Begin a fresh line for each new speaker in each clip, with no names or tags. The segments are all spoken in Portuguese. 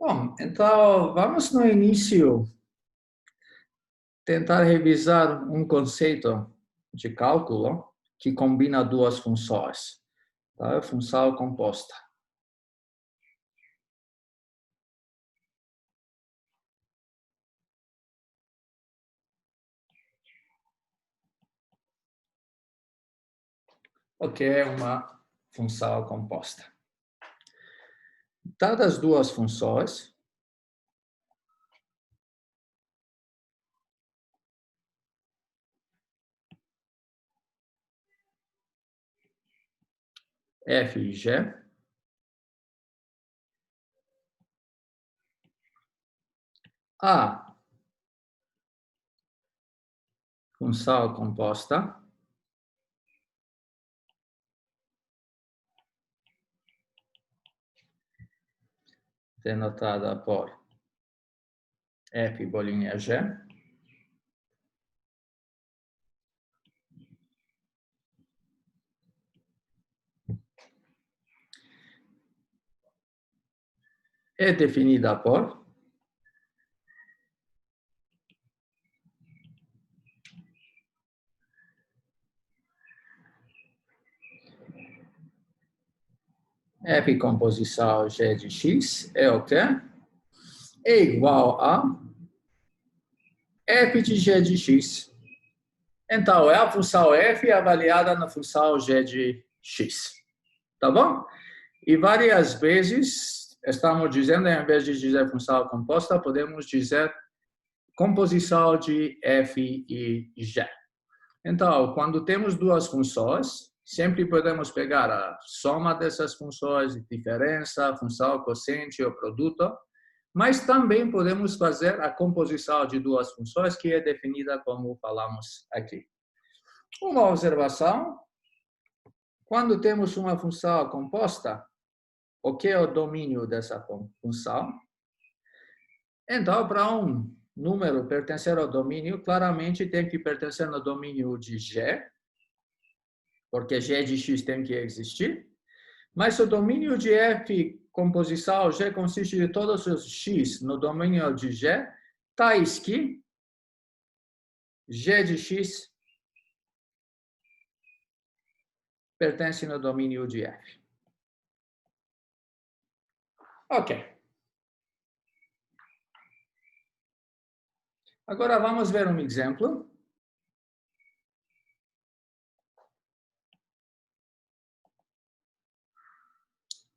Bom, então vamos no início tentar revisar um conceito de cálculo que combina duas funções, tá? Função composta. O que é uma função composta? Dadas as duas funções, f e g, a função composta denotada por f bolinha g, é definida por f composição g de x é o quê? É igual a f de g de x. Então, é a função f avaliada na função g de x. Tá bom? E várias vezes estamos dizendo, em vez de dizer função composta, podemos dizer composição de f e g. Então, quando temos duas funções, sempre podemos pegar a soma dessas funções, diferença, função quociente ou produto, mas também podemos fazer a composição de duas funções, que é definida como falamos aqui. Uma observação: quando temos uma função composta, o que é o domínio dessa função? Então, para um número pertencer ao domínio, claramente tem que pertencer no domínio de G, porque G de x tem que existir, mas o domínio de F composição G consiste de todos os x no domínio de G, tais que G de x pertence no domínio de F. Ok. Agora vamos ver um exemplo.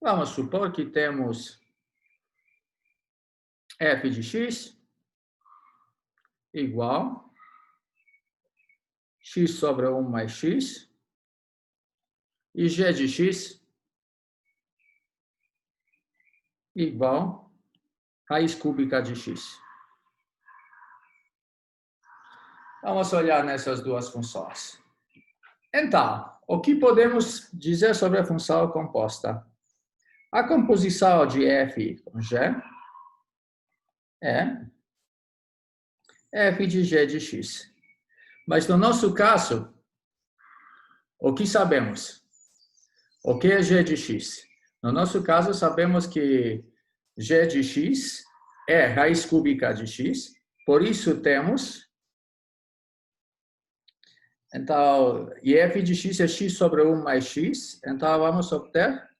Vamos supor que temos f de x igual x sobre 1 mais x e g de x igual raiz cúbica de x. Vamos olhar nessas duas funções. Então, o que podemos dizer sobre a função composta? A composição de f com g é f de g de x. Mas no nosso caso, o que sabemos? O que é g de x? No nosso caso, sabemos que g de x é raiz cúbica de x, por isso temos... Então, e f de x é x sobre 1 mais x, então vamos obter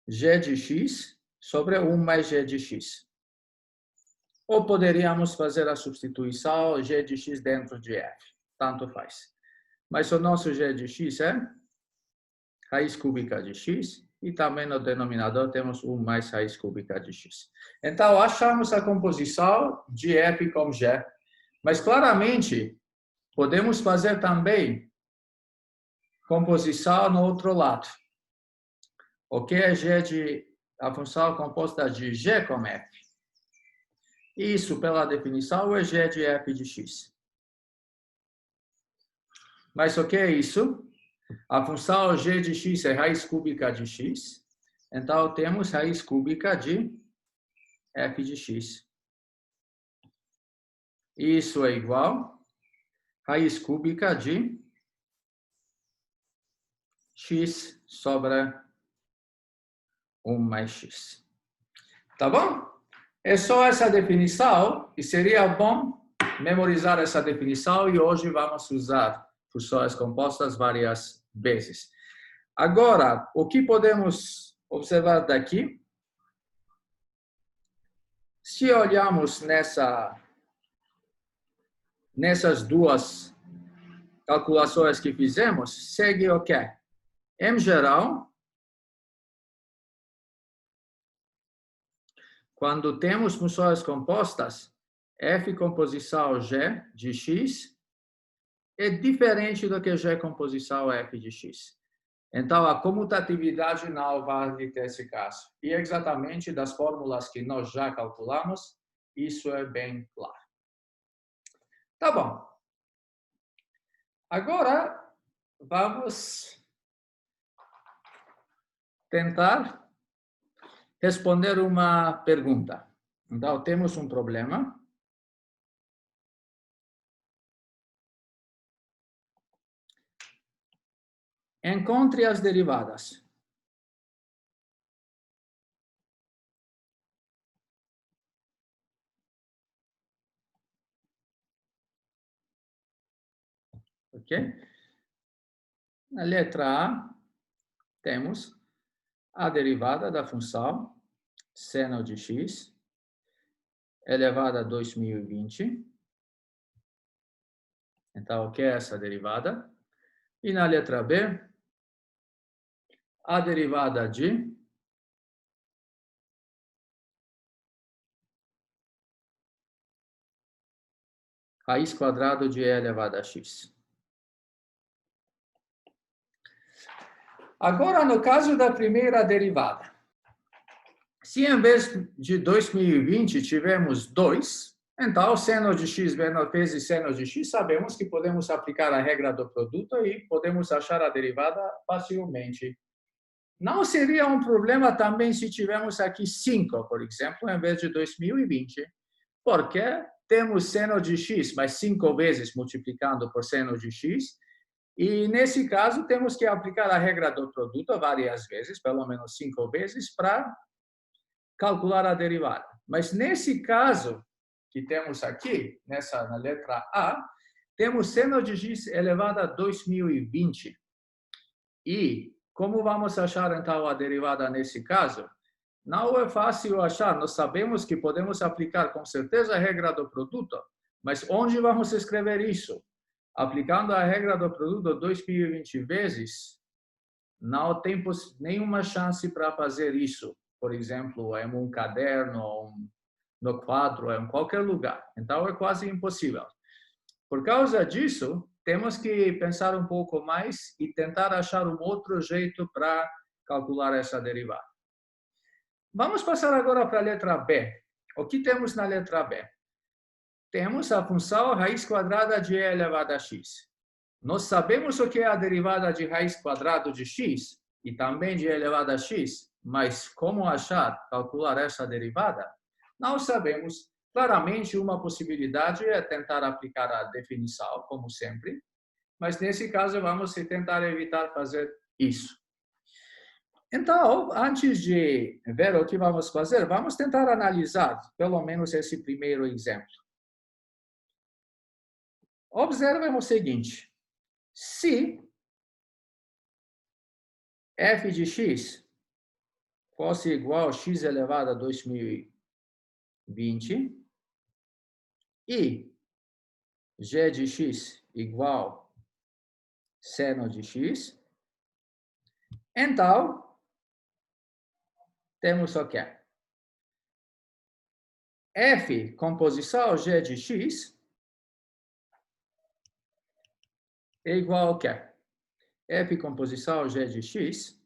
g de x sobre 1 mais g de x. Ou poderíamos fazer a substituição g de x dentro de f, tanto faz. Mas o nosso g de x é raiz cúbica de x, e também no denominador temos 1 mais raiz cúbica de x. Então, achamos a composição de f com g, mas claramente podemos fazer também composição no outro lado. O que é g de a função composta de g com f? Isso, pela definição, é g de f de x. Mas o que é isso? A função g de x é raiz cúbica de x. Então, temos raiz cúbica de f de x. Isso é igual a raiz cúbica de x sobre 1 mais x. Tá bom? É só essa definição e seria bom memorizar essa definição e hoje vamos usar funções compostas várias vezes. Agora, o que podemos observar daqui? Se olharmos nessas duas calculações que fizemos, segue o quê? Em geral, quando temos funções compostas, f composição g de x é diferente do que g composição f de x. Então, a comutatividade não vale nesse caso. E exatamente das fórmulas que nós já calculamos, isso é bem claro. Tá bom. Agora, vamos tentar responder uma pergunta. Então, temos um problema. Encontre as derivadas. Ok? Na letra A, temos a derivada da função seno de x elevada a 2020. Então, o que é essa derivada? E na letra B, a derivada de raiz quadrada de e elevada a x. Agora, no caso da primeira derivada, se em vez de 2020 tivermos 2, então seno de x vezes seno de x, sabemos que podemos aplicar a regra do produto e podemos achar a derivada facilmente. Não seria um problema também se tivermos aqui 5, por exemplo, em vez de 2020, porque temos seno de x, mais 5 vezes multiplicando por seno de x, e nesse caso temos que aplicar a regra do produto várias vezes, pelo menos 5 vezes, para calcular a derivada. Mas nesse caso que temos aqui, na letra A, temos seno de x elevado a 2020. E como vamos achar, então, a derivada nesse caso? Não é fácil achar. Nós sabemos que podemos aplicar, com certeza, a regra do produto. Mas onde vamos escrever isso? Aplicando a regra do produto 2020 vezes, não tem nenhuma chance para fazer isso. Por exemplo, em um caderno, no quadro, em qualquer lugar. Então, é quase impossível. Por causa disso, temos que pensar um pouco mais e tentar achar um outro jeito para calcular essa derivada. Vamos passar agora para a letra B. O que temos na letra B? Temos a função raiz quadrada de e elevado a x. Nós sabemos o que é a derivada de raiz quadrada de x e também de e elevado a x, mas como achar, calcular essa derivada? Não sabemos. Claramente, uma possibilidade é tentar aplicar a definição, como sempre, mas nesse caso vamos tentar evitar fazer isso. Então, antes de ver o que vamos fazer, vamos tentar analisar pelo menos esse primeiro exemplo. Observem o seguinte. Se f de x fosse igual a x elevado a 2020 e g de x igual a seno de x, então, temos o quê? F composição g de x é igual ao quê? F composição g de x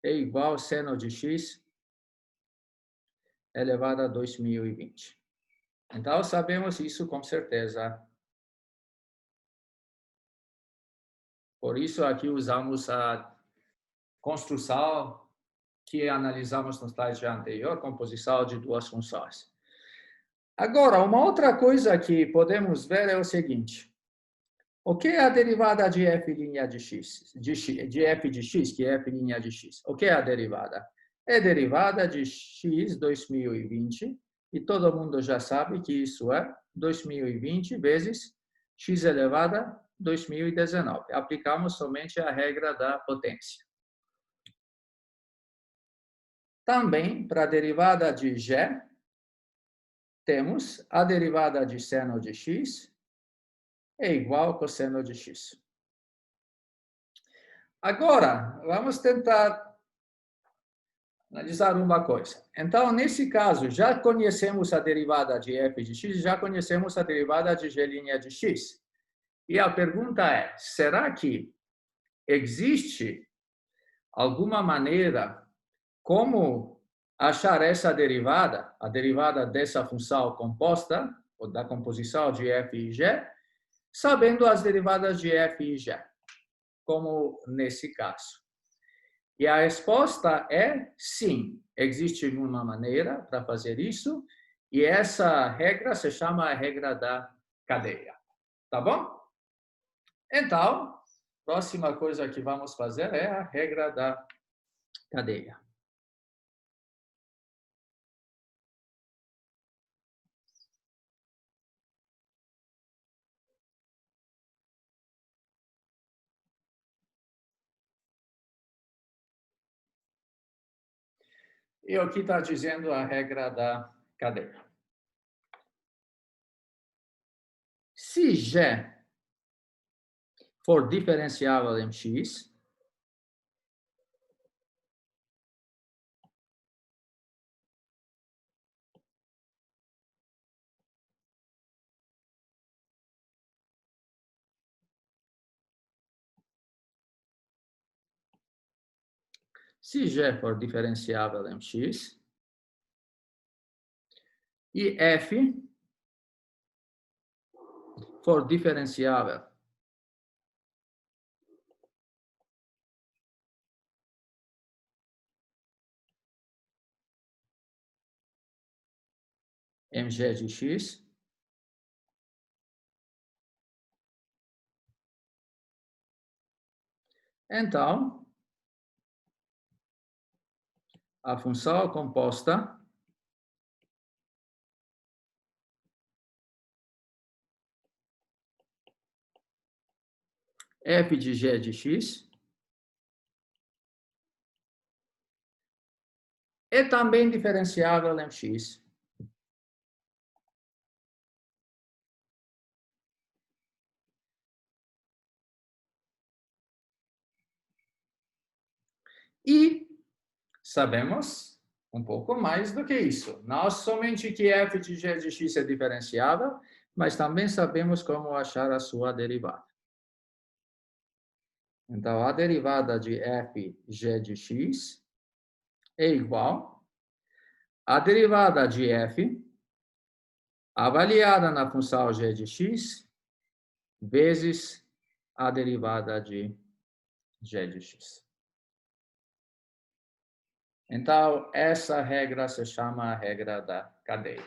é igual a seno de x elevado a 2020. Então, sabemos isso com certeza. Por isso, aqui usamos a construção que analisamos no slide anterior, composição de duas funções. Agora, uma outra coisa que podemos ver é o seguinte. O que é a derivada de f' de x? De f de x, que é f' de x. O que é a derivada? É a derivada de x 2020 E todo mundo já sabe que isso é 2020 vezes x elevado a 2019. Aplicamos somente a regra da potência. Também, para a derivada de g, temos a derivada de seno de x é igual ao cosseno de x. Agora, vamos tentar analisar uma coisa. Então, nesse caso, já conhecemos a derivada de f de x, já conhecemos a derivada de g' de x. E a pergunta é, será que existe alguma maneira como achar essa derivada, a derivada dessa função composta, ou da composição de f e g, sabendo as derivadas de f e g, como nesse caso? E a resposta é sim, existe uma maneira para fazer isso, e essa regra se chama a regra da cadeia. Tá bom? Então, a próxima coisa que vamos fazer é a regra da cadeia. E aqui está dizendo a regra da cadeia. Se G for diferenciável em x, se G for diferenciável em x, e f for diferenciável em g de x, então a função composta f de g de x é também diferenciável em x. E sabemos um pouco mais do que isso. Não somente que f de g de x é diferenciável, mas também sabemos como achar a sua derivada. Então, a derivada de f g de x é igual à derivada de f avaliada na função g de x vezes a derivada de g de x. Então, essa regra se chama a regra da cadeia.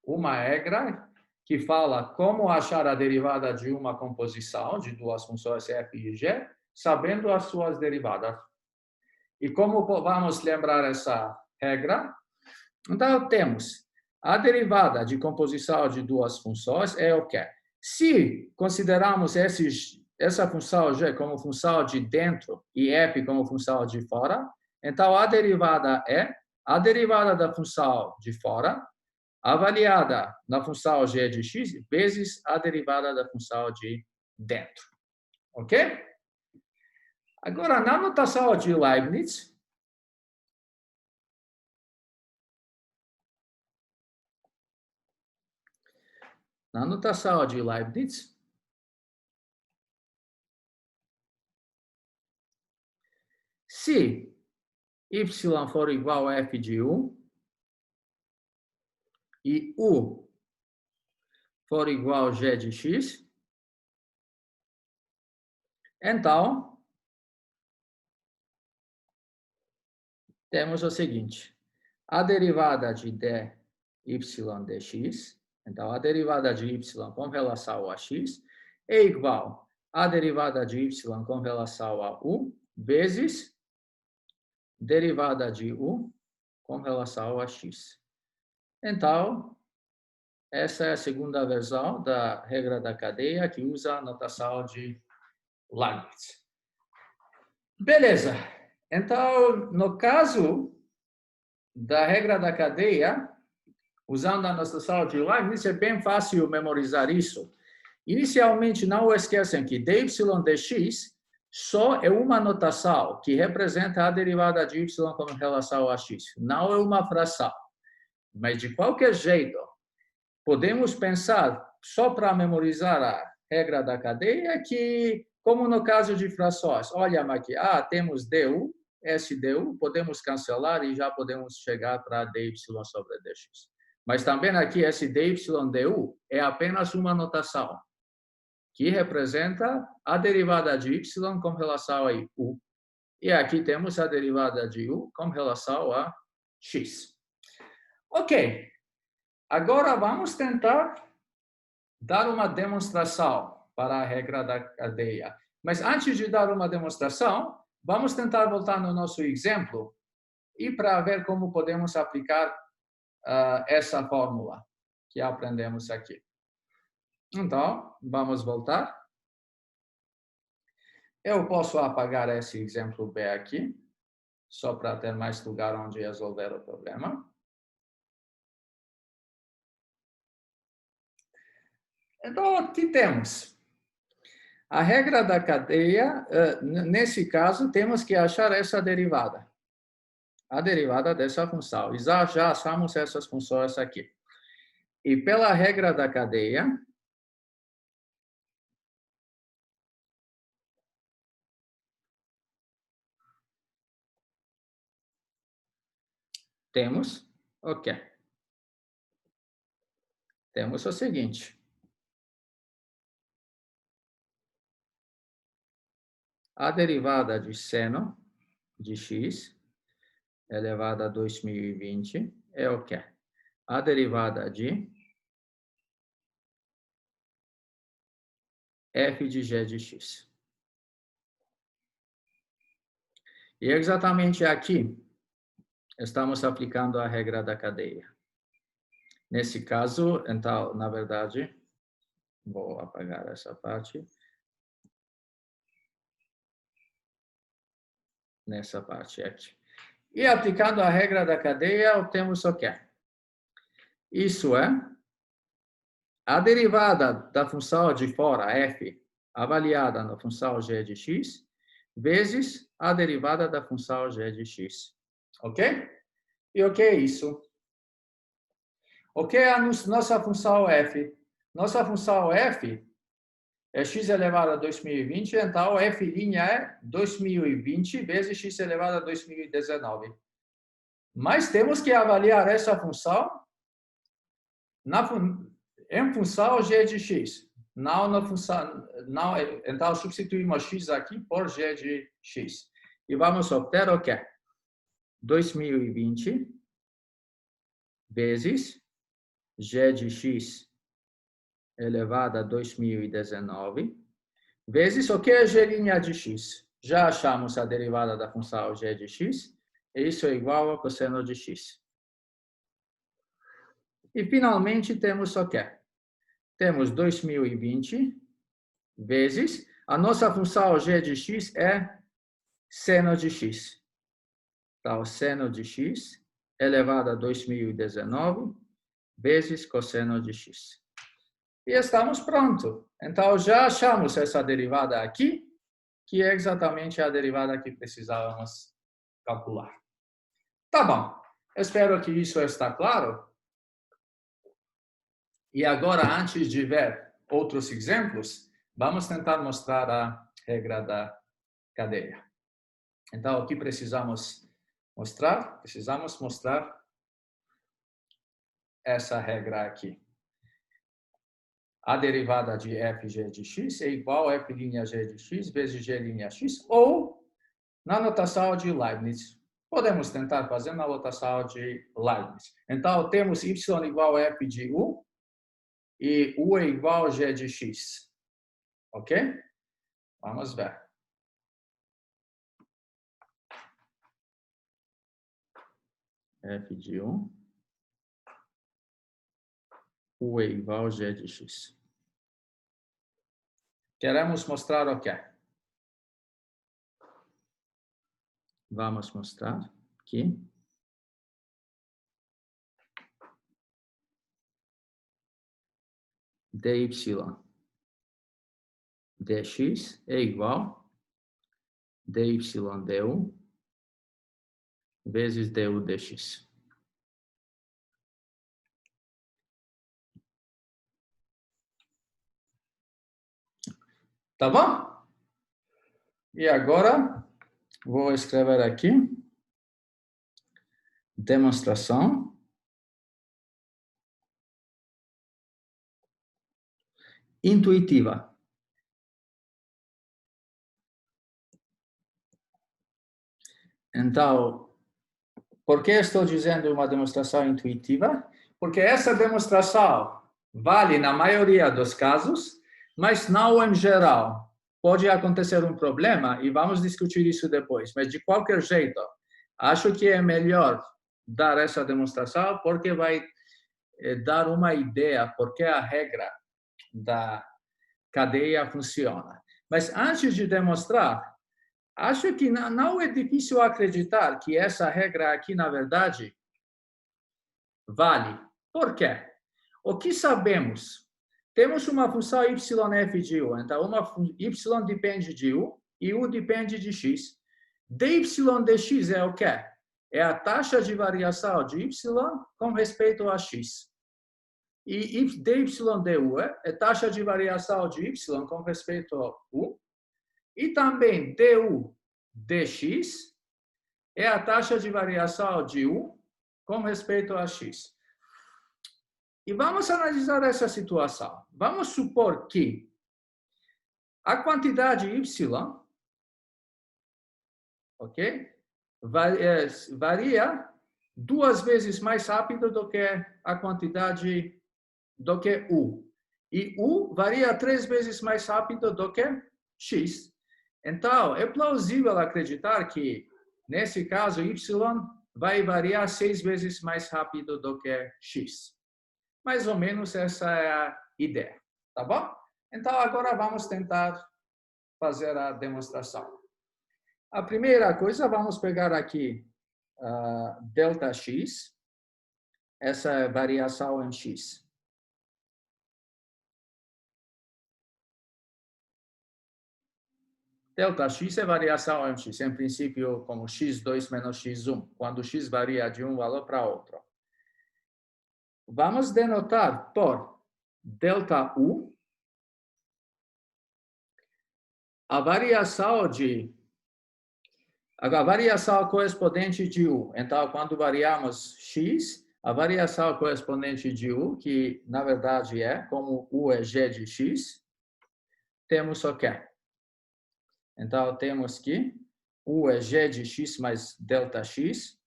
Uma regra que fala como achar a derivada de uma composição de duas funções f e g, sabendo as suas derivadas. E como vamos lembrar essa regra? Então, temos a derivada de composição de duas funções é o quê? Se considerarmos essa função g como função de dentro e f como função de fora, então a derivada é a derivada da função de fora avaliada na função g de x vezes a derivada da função de dentro. Ok? Agora, na notação de Leibniz, se y for igual a f de u e u for igual a g de x, então temos o seguinte: a derivada de dy dx, então a derivada de y com relação a x, é igual à derivada de y com relação a u vezes derivada de u com relação a x. Então, essa é a segunda versão da regra da cadeia que usa a notação de Leibniz. Beleza. Então, no caso da regra da cadeia, usando a notação de Leibniz, é bem fácil memorizar isso. Inicialmente, não esqueçam que dy dx só é uma notação que representa a derivada de y com relação a x. Não é uma fração. Mas, de qualquer jeito, podemos pensar, só para memorizar a regra da cadeia, que, como no caso de frações, olha aqui, temos du, esse du, podemos cancelar e já podemos chegar para dy sobre dx. Mas também aqui, esse dy du é apenas uma notação que representa a derivada de y com relação a u. E aqui temos a derivada de u com relação a x. Ok. Agora vamos tentar dar uma demonstração para a regra da cadeia. Mas antes de dar uma demonstração, vamos tentar voltar no nosso exemplo e para ver como podemos aplicar essa fórmula que aprendemos aqui. Então, vamos voltar. Eu posso apagar esse exemplo B aqui, só para ter mais lugar onde resolver o problema. Então, aqui temos a regra da cadeia. Nesse caso, temos que achar essa derivada. A derivada dessa função. E já achamos essas funções aqui. E pela regra da cadeia, temos o quê? Temos o seguinte. A derivada de seno de x elevado a 2020 é o quê? A derivada de f de g de x. E exatamente aqui estamos aplicando a regra da cadeia. Nesse caso, então, na verdade, vou apagar essa parte. Nessa parte aqui. E aplicando a regra da cadeia, obtemos o quê? Isso é a derivada da função de fora, f, avaliada na função g de x, vezes a derivada da função g de x. Ok? E o que é isso? O que é a nossa função f? Nossa função f é x elevado a 2020, então f' é 2020 vezes x elevado a 2019. Mas temos que avaliar essa função em função g de x. Não na função, não, então substituímos x aqui por g de x. E vamos obter o quê? 2020 vezes g de x elevado a 2019 vezes o que é g' de x. Já achamos a derivada da função g de x. E isso é igual a cosseno de x. E, finalmente, temos o quê? Temos 2020 vezes a nossa função g de x é seno de x. Então, seno de x elevado a 2019 vezes cosseno de x. E estamos prontos. Então, já achamos essa derivada aqui, que é exatamente a derivada que precisávamos calcular. Tá bom. Espero que isso está claro. E agora, antes de ver outros exemplos, vamos tentar mostrar a regra da cadeia. Então, o que precisamos mostrar? Precisamos mostrar essa regra aqui. A derivada de fg de x é igual a f'g de x vezes g'x, ou na notação de Leibniz. Podemos tentar fazer na notação de Leibniz. Então, temos y igual a f de u, e u é igual a g de x. Ok? Vamos ver. F de 1 U é igual a G de X. Queremos mostrar o quê? Vamos mostrar aqui. dy dx é igual a dy du vezes du dx. Tá bom? E agora, vou escrever aqui. Demonstração. Intuitiva. Então, por que estou dizendo uma demonstração intuitiva? Porque essa demonstração vale na maioria dos casos, mas não em geral. Pode acontecer um problema e vamos discutir isso depois. Mas, de qualquer jeito, acho que é melhor dar essa demonstração porque vai dar uma ideia porque a regra da cadeia funciona. Mas, antes de demonstrar, acho que não é difícil acreditar que essa regra aqui, na verdade, vale. Por quê? O que sabemos? Temos uma função yf de u. Então, y depende de u e u depende de x. dy dx é o quê? É a taxa de variação de y com respeito a x. E dy du é taxa de variação de y com respeito a u. E também du dx é a taxa de variação de u com respeito a x. E vamos analisar essa situação. Vamos supor que a quantidade y, ok, varia 2 vezes mais rápido do que a quantidade do que u. E u varia 3 vezes mais rápido do que x. Então, é plausível acreditar que, nesse caso, y vai variar 6 vezes mais rápido do que x. Mais ou menos essa é a ideia, tá bom? Então, agora vamos tentar fazer a demonstração. A primeira coisa, vamos pegar aqui delta x, essa é a variação em x. Delta x é variação em x, em princípio, como x2 menos x1, quando x varia de um valor para outro. Vamos denotar por delta u a variação correspondente de u. Então, quando variamos x, a variação correspondente de u, que na verdade é, como u é g de x, temos o quê? Então, temos que u é g de x mais delta x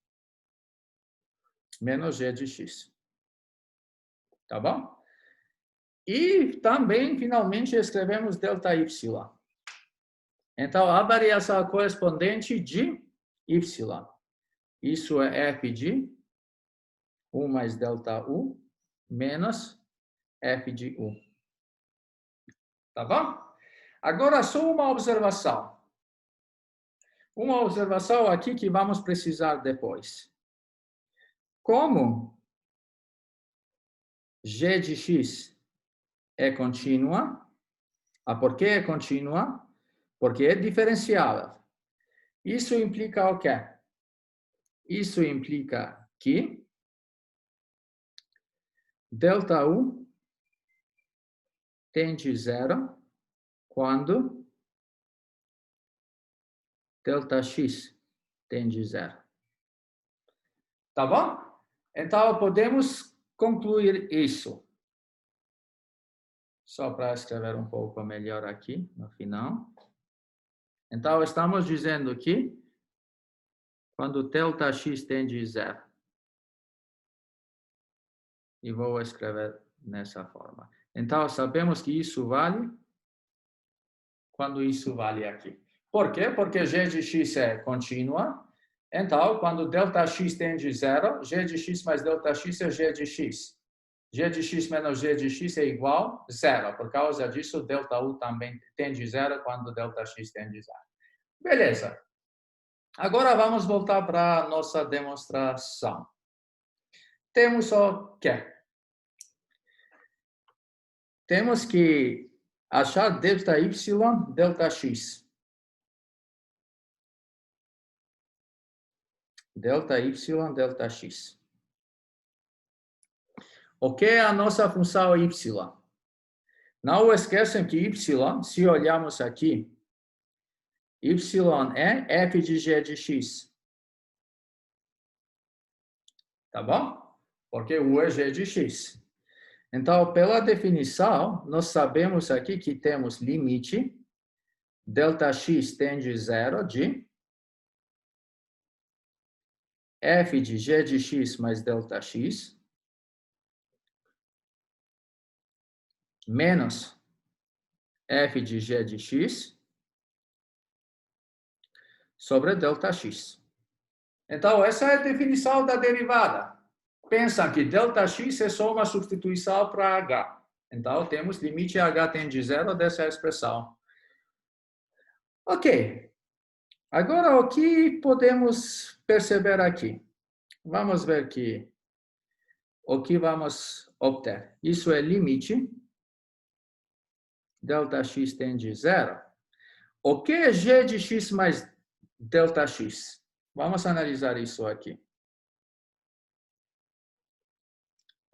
menos g de x. Tá bom? E também, finalmente, escrevemos delta y. Então, a variação correspondente de y. Isso é f de u mais delta u menos f de u. Tá bom? Agora, só uma observação. Uma observação aqui que vamos precisar depois. Como g de x é contínua, por que é contínua? Porque é diferenciável. Isso implica o quê? Isso implica que delta u tende a zero quando delta x tende a zero. Tá bom? Então, podemos concluir isso. Só para escrever um pouco melhor aqui no final. Então, estamos dizendo que quando delta x tende a zero. E vou escrever nessa forma. Então, sabemos que isso vale quando isso vale aqui. Por quê? Porque g de x é contínua. Então, quando delta x tende a zero, g de x mais delta x é g de x. g de x menos g de x é igual a zero. Por causa disso, delta U também tende a zero quando delta x tende a zero. Beleza. Agora vamos voltar para a nossa demonstração. Temos o quê? Temos que achar delta y, delta x. Delta y, delta x. O que é a nossa função y? Não esqueçam que y, se olharmos aqui, y é f de g de x. Tá bom? Porque u é g de x. Então, pela definição, nós sabemos aqui que temos limite delta x tende a zero de f de g de x mais delta x menos f de g de x sobre delta x. Então, essa é a definição da derivada. Pensam que delta x é só uma substituição para h. Então, temos limite h tende a zero dessa expressão. Ok. Agora, o que podemos perceber aqui? Vamos ver que o que vamos obter. Isso é limite delta x tende a zero. O que é g de x mais delta x? Vamos analisar isso aqui.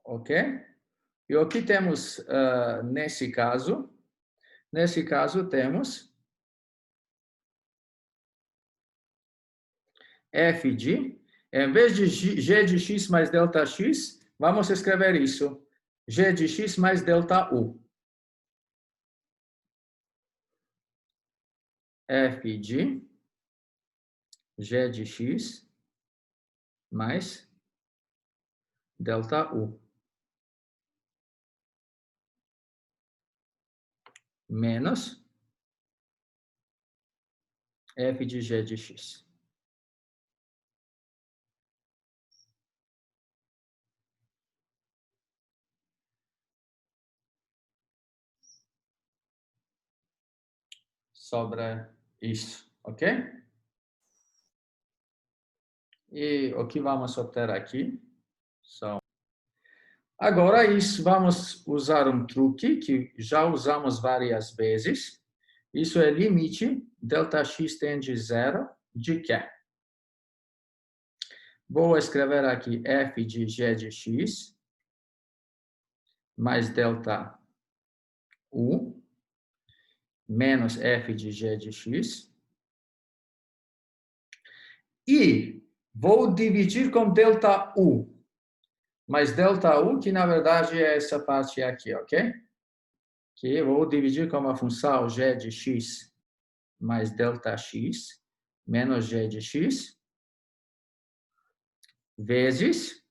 Ok? E o que temos nesse caso? Nesse caso, temos f de, em vez de g de x mais delta x, vamos escrever isso. G de x mais delta u. F de g de x mais delta u. Menos f de g de x. Sobre isso, ok? E o que vamos obter aqui são... Agora, isso, vamos usar um truque que já usamos várias vezes. Isso é limite delta x tende a zero de quê? Vou escrever aqui f de g de x mais delta u menos f de g de x. E vou dividir com delta u. Mas delta u, que na verdade é essa parte aqui, ok? Que eu vou dividir com a função g de x mais delta x menos g de x vezes,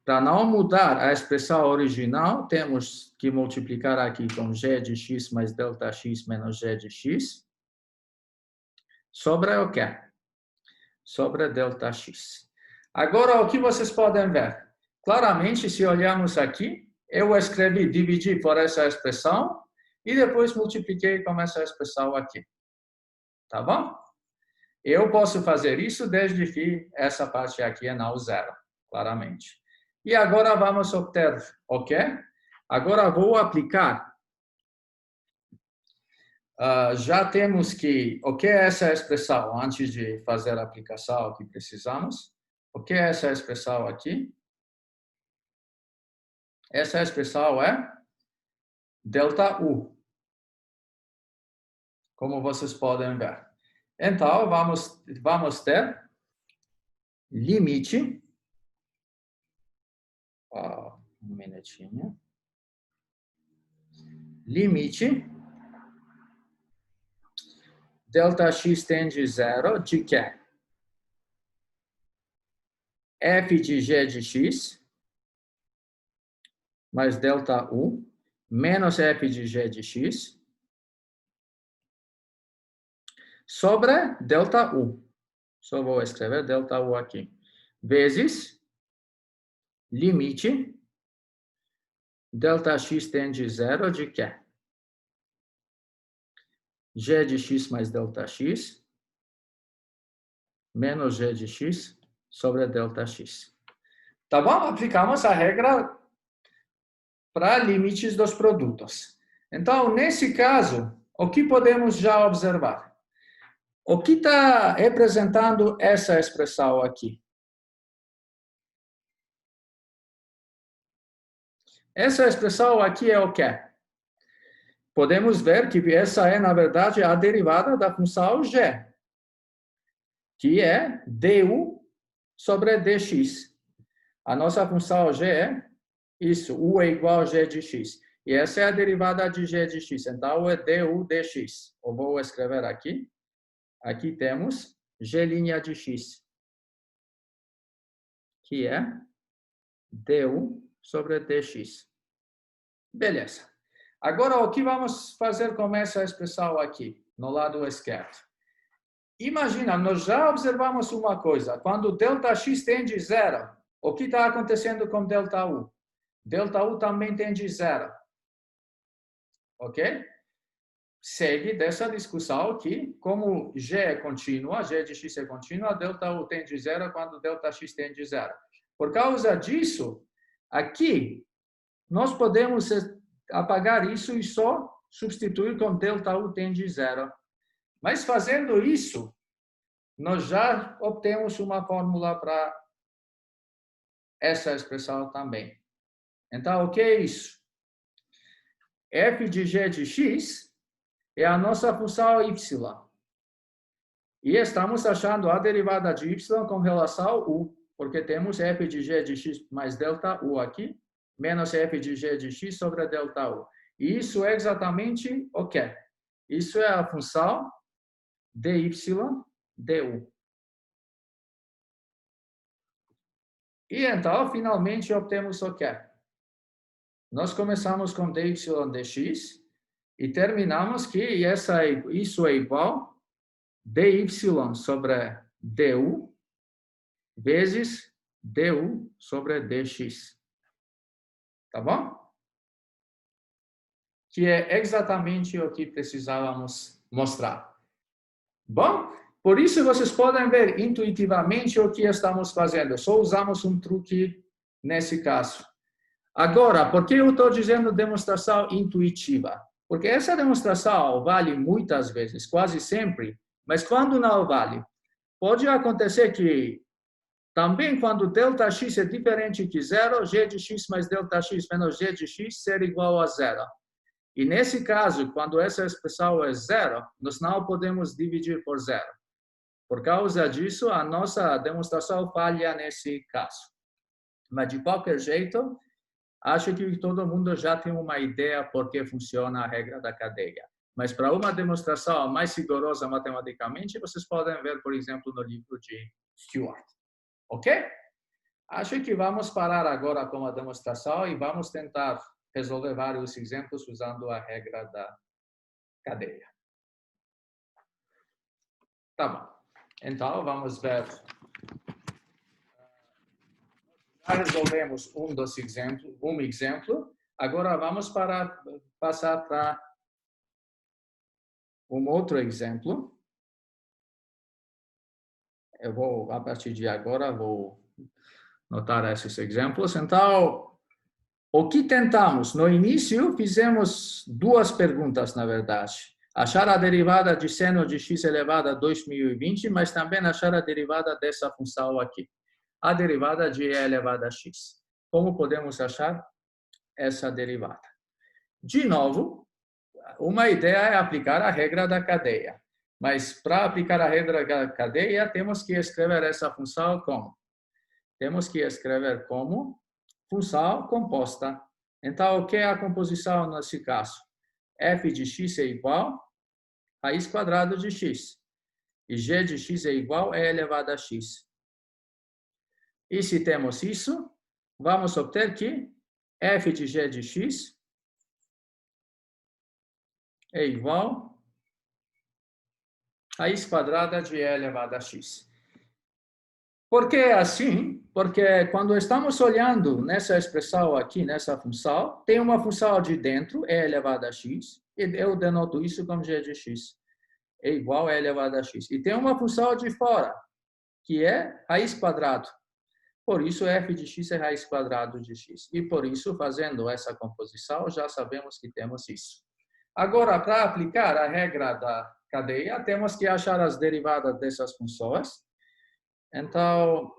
para não mudar a expressão original, temos que multiplicar aqui com g de x mais delta x menos g de x sobre o quê? Sobre delta x. Agora, o que vocês podem ver? Claramente, se olharmos aqui, eu escrevi dividir por essa expressão e depois multipliquei com essa expressão aqui. Tá bom? Eu posso fazer isso desde que essa parte aqui é não zero, claramente. E agora vamos obter o quê? Agora vou aplicar. Já temos que... O que é essa expressão? Antes de fazer a aplicação que precisamos. O que é essa expressão aqui? Essa expressão é delta U. Como vocês podem ver. Então, vamos ter limite. Um minutinho. Limite delta x tende a zero de quê? F de g de x mais delta u menos f de g de x sobre delta u. Só vou escrever delta u aqui. Vezes limite delta x tende a zero de quê? G de x mais delta x menos g de x sobre delta x. Tá bom? Aplicamos a regra para limites dos produtos. Então, nesse caso, o que podemos já observar? O que está representando essa expressão aqui? Essa expressão aqui é o quê? Podemos ver que essa é, na verdade, a derivada da função g, que é du sobre dx. A nossa função g é isso, u é igual a g de x. E essa é a derivada de g de x. Então, é du dx. Eu vou escrever aqui. Aqui temos g' de x, que é du sobre dx. Beleza. Agora, o que vamos fazer com essa expressão aqui, no lado esquerdo? Imagina, nós já observamos uma coisa. Quando ΔX tende a zero, o que está acontecendo com ΔU? ΔU também tende a zero. Ok? Segue dessa discussão que, como G é contínua, G de x é contínua, ΔU tende a zero quando ΔX tende a zero. Por causa disso, aqui, nós podemos apagar isso e só substituir com ΔU tende a zero. Mas fazendo isso, nós já obtemos uma fórmula para essa expressão também. Então, o que é isso? F de g de x é a nossa função y. E estamos achando a derivada de y com relação ao u, porque temos f de g de x mais delta u aqui, menos f de g de x sobre delta u. E isso é exatamente o quê? Isso é a função dy du. E então, finalmente, obtemos o quê? Nós começamos com dy dx e terminamos que isso é igual dy sobre du vezes du sobre dx. Tá bom? Que é exatamente o que precisávamos mostrar. Bom, por isso vocês podem ver intuitivamente o que estamos fazendo. Só usamos um truque nesse caso. Agora, por que eu estou dizendo demonstração intuitiva? Porque essa demonstração vale muitas vezes, quase sempre, mas quando não vale? Pode acontecer que também quando ΔX é diferente de zero, g de x mais ΔX menos g de x ser igual a zero. E nesse caso, quando essa expressão é zero, nós não podemos dividir por zero. Por causa disso, a nossa demonstração falha nesse caso. Mas, de qualquer jeito, acho que todo mundo já tem uma ideia por que funciona a regra da cadeia. Mas para uma demonstração mais rigorosa matematicamente, vocês podem ver, por exemplo, no livro de Stewart. Ok? Acho que vamos parar agora com a demonstração e vamos tentar resolver vários exemplos usando a regra da cadeia. Tá bom. Então, vamos ver. Já resolvemos um exemplo. Agora, vamos passar para um outro exemplo. Eu vou, a partir de agora, vou notar esses exemplos. Então, o que tentamos? No início, fizemos duas perguntas, na verdade. Achar a derivada de seno de x elevado a 2020, mas também achar a derivada dessa função aqui. A derivada de e elevado a x. Como podemos achar essa derivada? De novo, uma ideia é aplicar a regra da cadeia. Mas para aplicar a regra da cadeia, temos que escrever essa função como? Temos que escrever como função composta. Então, o que é a composição nesse caso? F de x é igual a raiz quadrada de x. E g de x é igual a e elevado a x. E se temos isso, vamos obter que f de g de x é igual a raiz quadrada de e elevado a x. Por que assim? Porque quando estamos olhando nessa expressão aqui, nessa função, tem uma função de dentro, e elevado a x, e eu denoto isso como g de x, é igual a elevado a x. E tem uma função de fora, que é raiz quadrada. Por isso, f de x é raiz quadrada de x. E por isso, fazendo essa composição, já sabemos que temos isso. Agora, para aplicar a regra da cadeia, temos que achar as derivadas dessas funções. Então,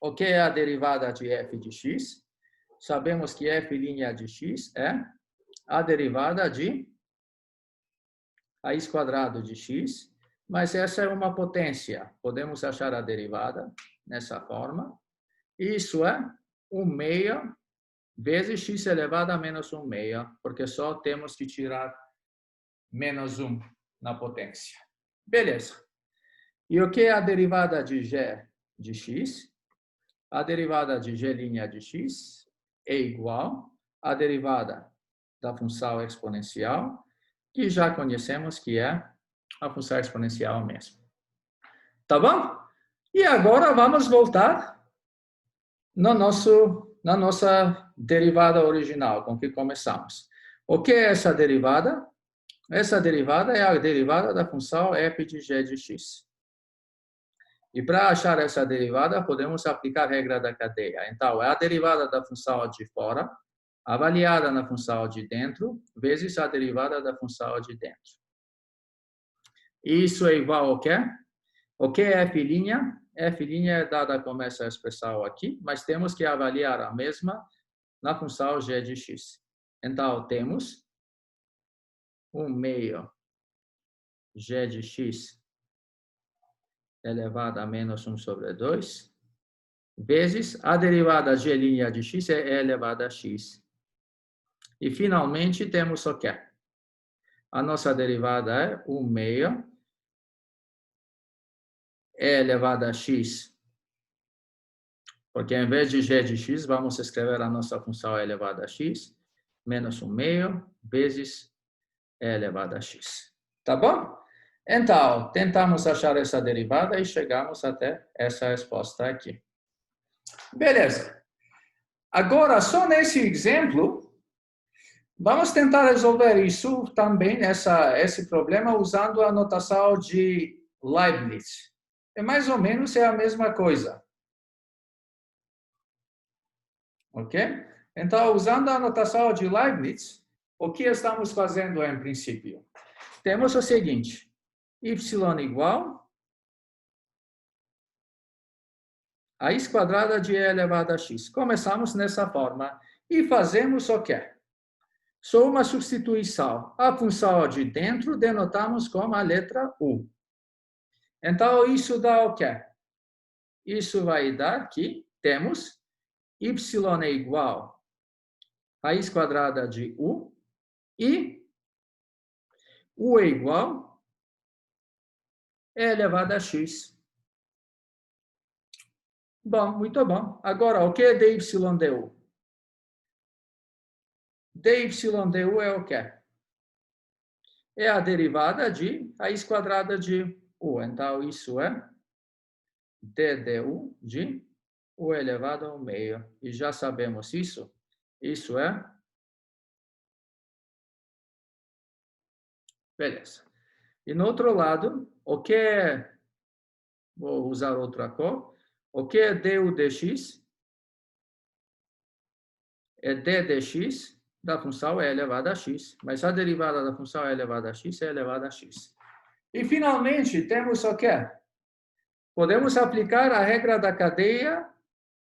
o que é a derivada de f de x? Sabemos que f' de x é a derivada de raiz quadrada de x, mas essa é uma potência. Podemos achar a derivada nessa forma. Isso é 1/6 vezes x elevado a menos 1/6, porque só temos que tirar menos 1 na potência. Beleza. E o que é a derivada de g de x? A derivada de g' de x é igual à derivada da função exponencial, que já conhecemos que é a função exponencial mesmo. Tá bom? E agora vamos voltar na nossa derivada original, com que começamos. O que é essa derivada? Essa derivada é a derivada da função f de g de x. E para achar essa derivada, podemos aplicar a regra da cadeia. Então, é a derivada da função de fora, avaliada na função de dentro, vezes a derivada da função de dentro. Isso é igual ao quê? O que é f'? F' é dada como essa expressão aqui, mas temos que avaliar a mesma na função g de x. Então, temos 1/6 g de x elevado a menos 1 sobre 2, vezes a derivada g' de x é elevado a x. E, finalmente, temos o quê? A nossa derivada é 1/6 e elevado a x, porque em vez de g de x, vamos escrever a nossa função elevada a x, menos 1/6 vezes e elevado a x. Tá bom? Então, tentamos achar essa derivada e chegamos até essa resposta aqui. Beleza. Agora, só nesse exemplo, vamos tentar resolver isso também, esse problema, usando a notação de Leibniz. É mais ou menos a mesma coisa. Ok? Então, usando a notação de Leibniz, o que estamos fazendo em princípio? Temos o seguinte: y igual a raiz quadrada de e elevado a x. Começamos nessa forma e fazemos o quê? Só uma substituição. A função de dentro denotamos como a letra U. Então, isso dá o quê? Isso vai dar que temos y é igual a raiz quadrada de U e U é igual a e elevado a x. Bom, muito bom. Agora, o que é dy du? dy du é o quê? É a derivada de raiz quadrada de U. Então, isso é ddu de U elevado ao meio. E já sabemos isso. Isso é... Beleza. E no outro lado, o que é... Vou usar outra cor. O que é du dx? É d dx da função e elevado a x. Mas a derivada da função e elevado a x é elevada a x. E, finalmente, temos o quê? Podemos aplicar a regra da cadeia,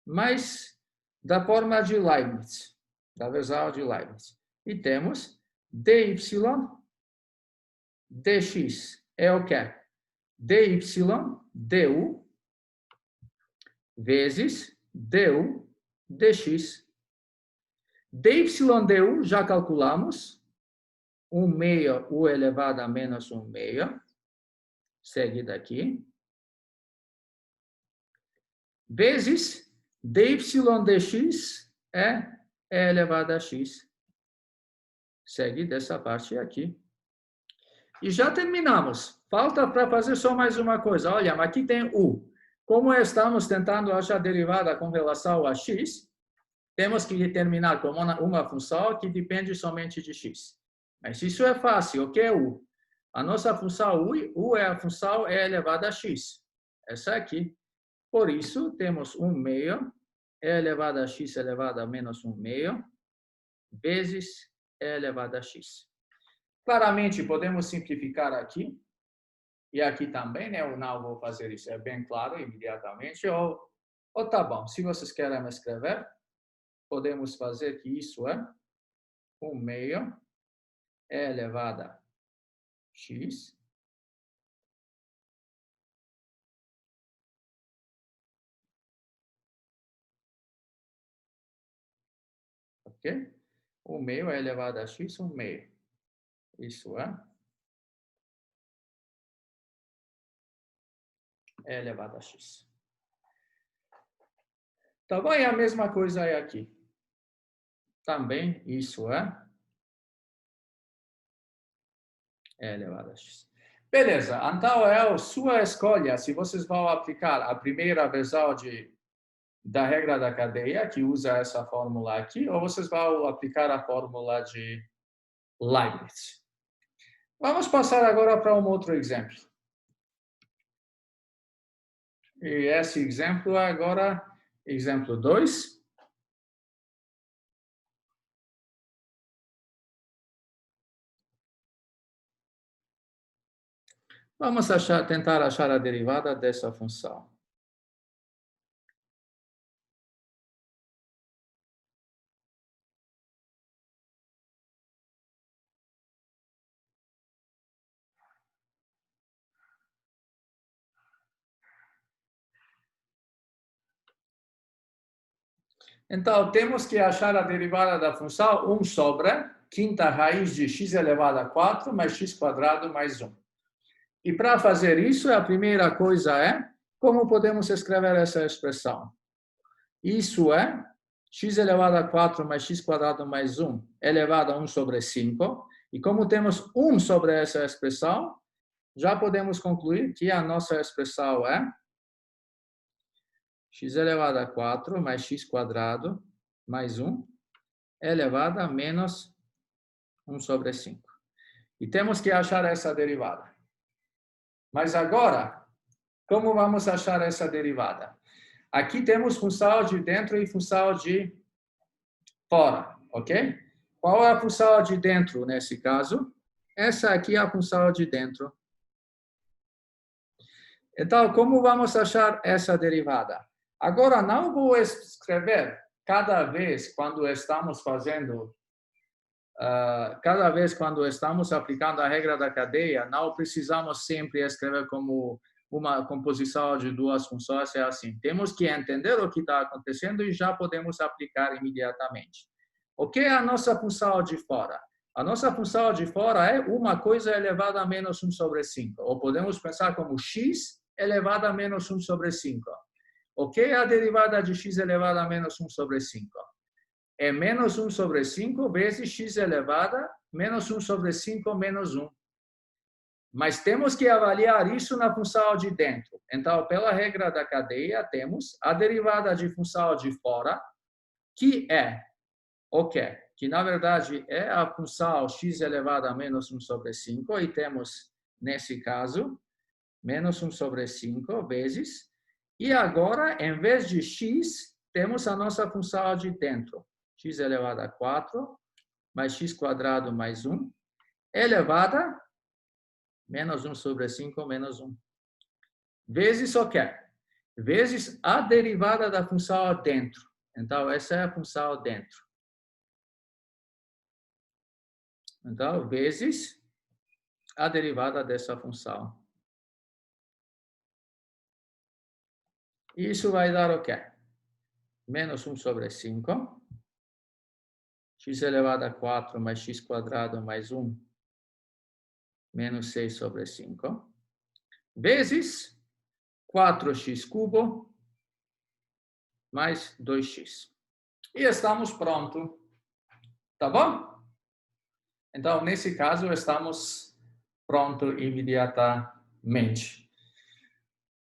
mas da forma de Leibniz, da versão de Leibniz. E temos dy dx é o quê? dy du vezes du dx. dy du já calculamos, 1/6 U elevado a menos 1/6, segue daqui, vezes dy dx é e elevado a x. Segue dessa parte aqui. E já terminamos. Falta para fazer só mais uma coisa. Olha, aqui tem U. como estamos tentando achar derivada com relação a x, temos que determinar como uma função que depende somente de x. Mas isso é fácil. O que é u? A nossa função u é a função e elevado a x. Essa aqui. Por isso, temos 1/2 e elevado a x elevado a menos 1/2 vezes e elevado a x. Claramente, podemos simplificar aqui. E aqui também, né? Eu não vou fazer isso, é bem claro, imediatamente. Ou tá bom, se vocês querem escrever, podemos fazer que isso é 1/2 e elevado a x ok? 1/2 é elevado a x, 1/2. Isso é elevado a x. Tá bom? E a mesma coisa é aqui. Também isso é elevado a x. Beleza, então é a sua escolha se vocês vão aplicar a primeira versão da regra da cadeia, que usa essa fórmula aqui, ou vocês vão aplicar a fórmula de Leibniz. Vamos passar agora para um outro exemplo. E esse exemplo agora, exemplo 2. Vamos tentar achar a derivada dessa função. Então, temos que achar a derivada da função 1 sobre quinta raiz de x elevado a 4 mais x quadrado mais 1. E para fazer isso, a primeira coisa é como podemos escrever essa expressão. Isso é x elevado a 4 mais x quadrado mais 1 elevado a 1 sobre 5. E como temos 1 sobre essa expressão, já podemos concluir que a nossa expressão é x elevado a 4 mais x quadrado mais 1 elevado a menos 1 sobre 5. E temos que achar essa derivada. Mas agora, como vamos achar essa derivada? Aqui temos função de dentro e função de fora, ok? Qual é a função de dentro nesse caso? Essa aqui é a função de dentro. Então, como vamos achar essa derivada? Agora, não vou escrever cada vez quando estamos fazendo, cada vez quando estamos aplicando a regra da cadeia, não precisamos sempre escrever como uma composição de duas funções, é assim. Temos que entender o que está acontecendo e já podemos aplicar imediatamente. O que é a nossa função de fora? A nossa função de fora é uma coisa elevada a menos 1 sobre 5. Ou podemos pensar como x elevado a menos 1 sobre 5. O que é a derivada de x elevado a menos 1 sobre 5? É menos 1 sobre 5 vezes x elevado a menos 1 sobre 5 menos 1. Mas temos que avaliar isso na função de dentro. Então, pela regra da cadeia, temos a derivada de função de fora, que é o quê? Que, na verdade, é a função x elevado a menos 1 sobre 5, e temos, nesse caso, menos 1 sobre 5 vezes. E agora, em vez de x, temos a nossa função de dentro. X elevado a 4, mais x quadrado mais 1, elevada menos 1 sobre 5 menos 1. Vezes o quê? Vezes a derivada da função dentro. Então, essa é a função dentro. Então, vezes a derivada dessa função. Isso vai dar o quê? Menos 1 sobre 5. X elevado a 4 mais x quadrado mais 1. Menos 6 sobre 5. Vezes 4x cubo mais 2x. E estamos prontos. Tá bom? Então, nesse caso, estamos prontos imediatamente.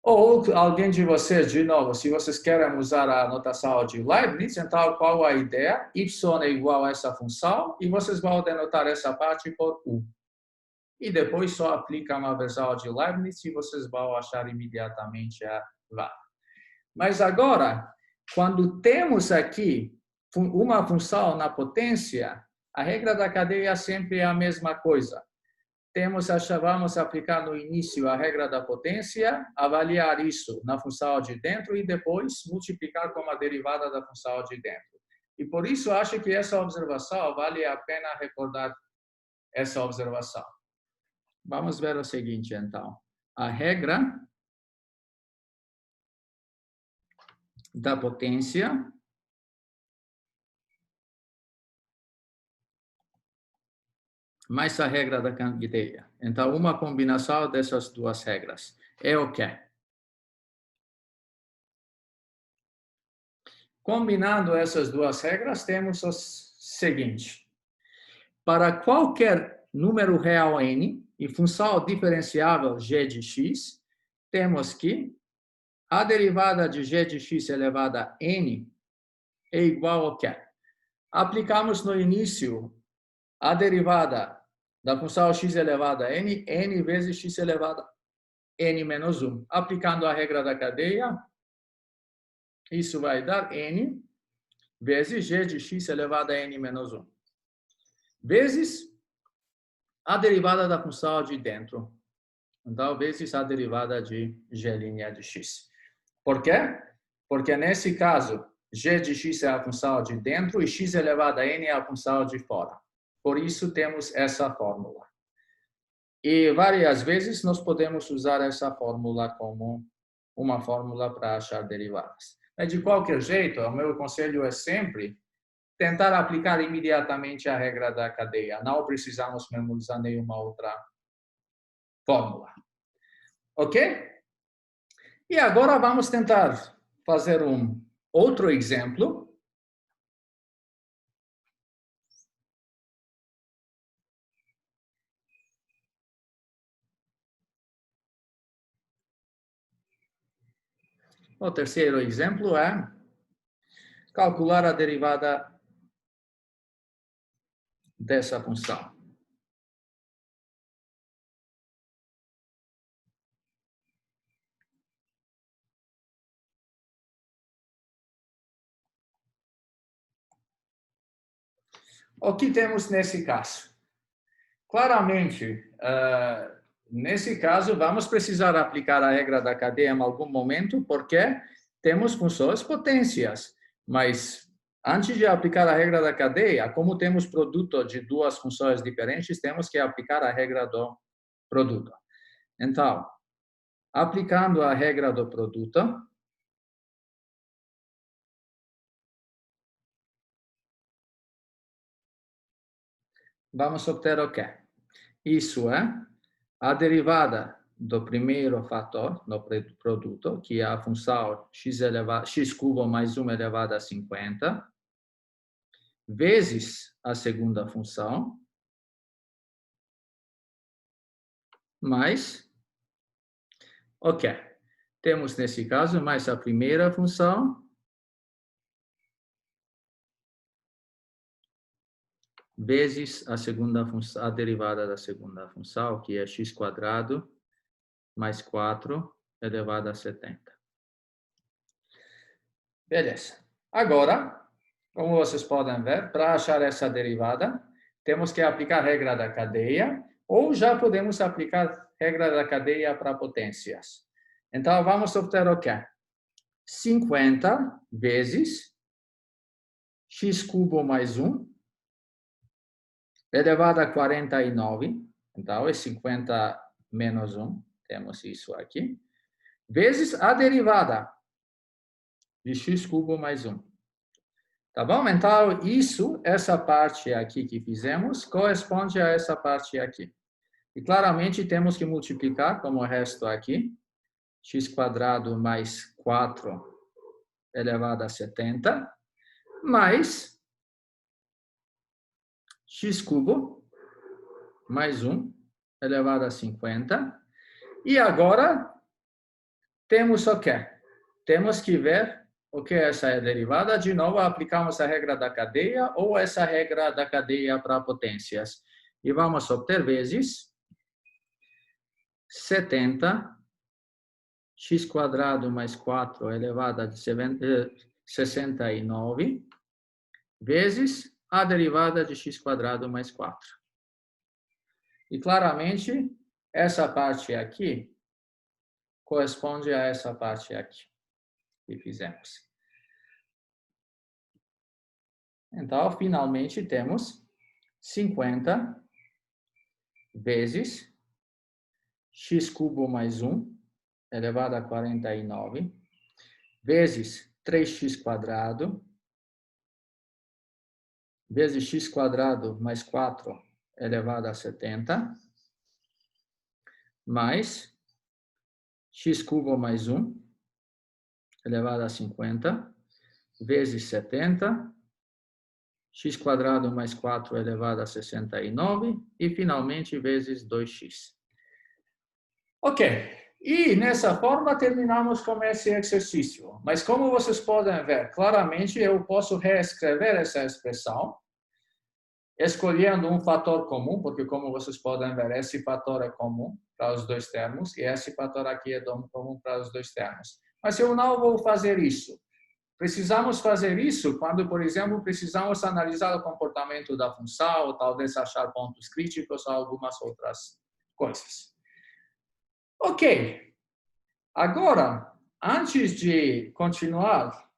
Ou alguém de vocês, de novo, se vocês querem usar a notação de Leibniz, então qual a ideia? Y é igual a essa função e vocês vão denotar essa parte por U. E depois só aplica uma versão de Leibniz e vocês vão achar imediatamente a VAR. Mas agora, quando temos aqui uma função na potência, a regra da cadeia sempre é a mesma coisa. Vamos aplicar no início a regra da potência, avaliar isso na função de dentro e depois multiplicar com a derivada da função de dentro. E por isso acho que essa observação vale a pena recordar essa observação. Vamos ver o seguinte, então. A regra da potência mais a regra da cadeia. Então, uma combinação dessas duas regras é o quê? Combinando essas duas regras, temos o seguinte. Para qualquer número real n e função diferenciável g de x, temos que a derivada de g de x elevada a n é igual ao quê? Aplicamos no início a derivada da função x elevada a n, n vezes x elevado a n menos 1. Aplicando a regra da cadeia, isso vai dar n vezes g de x elevado a n menos 1. Vezes a derivada da função de dentro. Então, vezes a derivada de g' de x. Por quê? Porque nesse caso, g de x é a função de dentro e x elevado a n é a função de fora. Por isso, temos essa fórmula. E várias vezes nós podemos usar essa fórmula como uma fórmula para achar derivadas. Mas, de qualquer jeito, o meu conselho é sempre tentar aplicar imediatamente a regra da cadeia. Não precisamos memorizar nenhuma outra fórmula. Ok? E agora vamos tentar fazer um outro exemplo. O terceiro exemplo é calcular a derivada dessa função. O que temos nesse caso? Claramente, nesse caso, vamos precisar aplicar a regra da cadeia em algum momento, porque temos funções potências. Mas, antes de aplicar a regra da cadeia, como temos produto de duas funções diferentes, temos que aplicar a regra do produto. Então, aplicando a regra do produto, vamos obter o quê? Isso é a derivada do primeiro fator do produto, que é a função x cubo mais 1 elevado a 50, vezes a segunda função, mais o quê? Temos, nesse caso, mais a primeira função, vezes a segunda função, a derivada da segunda função, que é x quadrado mais 4 elevado a 70. Beleza. Agora, como vocês podem ver, para achar essa derivada, temos que aplicar a regra da cadeia, ou já podemos aplicar a regra da cadeia para potências. Então, vamos obter o quê? 50 vezes x cubo mais 1 elevado a 49. Então, é 50 menos 1. Temos isso aqui. Vezes a derivada de x cubo mais 1. Tá bom? Então, essa parte aqui que fizemos, corresponde a essa parte aqui. E claramente temos que multiplicar, como o resto aqui, x quadrado mais 4 elevado a 70, mais x cubo mais 1 elevado a 50. E agora, temos o quê? Temos que ver o que essa é a derivada. De novo, aplicamos a regra da cadeia ou essa regra da cadeia para potências. E vamos obter vezes 70 x² mais 4 elevado a 69 vezes a derivada de x² mais 4. E claramente, essa parte aqui corresponde a essa parte aqui que fizemos. Então, finalmente, temos 50 vezes x³ mais 1 elevado a 49 vezes 3x² vezes x² mais 4 elevado a 70 mais x³ mais 1 elevado a 50 vezes 70 x² mais 4 elevado a 69 e, finalmente, vezes 2x. Ok, e nessa forma terminamos com esse exercício. Mas como vocês podem ver, claramente eu posso reescrever essa expressão, escolhendo um fator comum, porque como vocês podem ver, esse fator é comum para os dois termos, e esse fator aqui é comum para os dois termos. Mas eu não vou fazer isso. Precisamos fazer isso quando, por exemplo, precisamos analisar o comportamento da função, ou talvez achar pontos críticos ou algumas outras coisas. Ok. Agora, antes de continuar